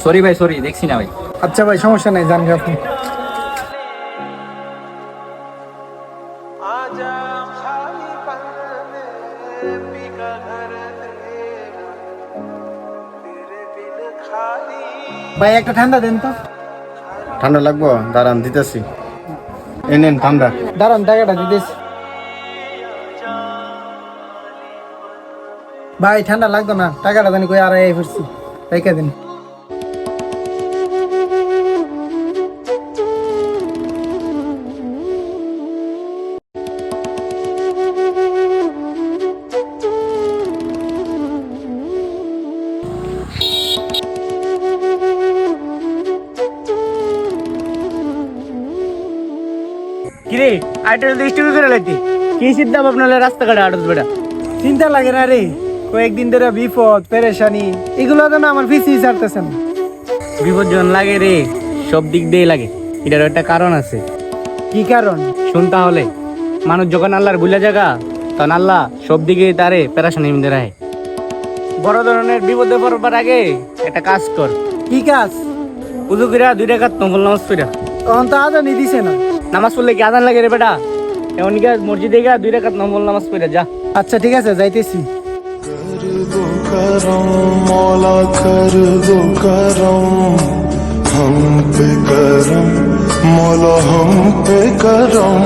Sorry ভাই, sorry, দেখছি না ভাই। আচ্ছা ভাই, সমস্যা নাই, জান আপনি। ভাই একটা ঠান্ডা দেন তো। ঠান্ডা লাগবো, দাঁড়ান দিতেছি। এই নেন ঠান্ডা। দাঁড়ান, টাকাটা দিতেছি। ভাই ঠান্ডা লাগতো না, টাকাটা জানি কই আর ফিরছি, রেখে দিন। কিরে আইটা ডিস্ট্রিবিউট করে লাইতি কি সিদ্ধা আপনার রাস্তাঘাটে আটস বেটা। চিন্তা লাগে না রে, কয়েকদিন ধরে বিপদ পেরেশানি এগুলো তো না আমার পিছিয়ে ছাড়তেছে না। বিপদ যখন লাগে রে, সব দিক দিয়ে লাগে, এটার একটা কারণ আছে। কি কারণ? শুন তাহলে, মানুষ যখন আল্লাহর ভুলা জায়গা, তখন আল্লাহ সব দিকে তারে পেরেশানির মধ্যে রাখে। বড় ধরনের বিপদে পড়বার আগে একটা কাজ কর। কি কাজ? উজু কইরা 2 রাকাত নফল নামাজ পড়া। তখন তো আজানই দিছে না। নামাজ পড়লে কি আজান লাগে রে বেটা? এমন গিয়া মসজিদে গিয়া 2 রাকাত নফল নামাজ পড়া যা। আচ্ছা ঠিক আছে, যাইতেছি। करम मौला कर दो करम हम पे करम मौला हम पे करम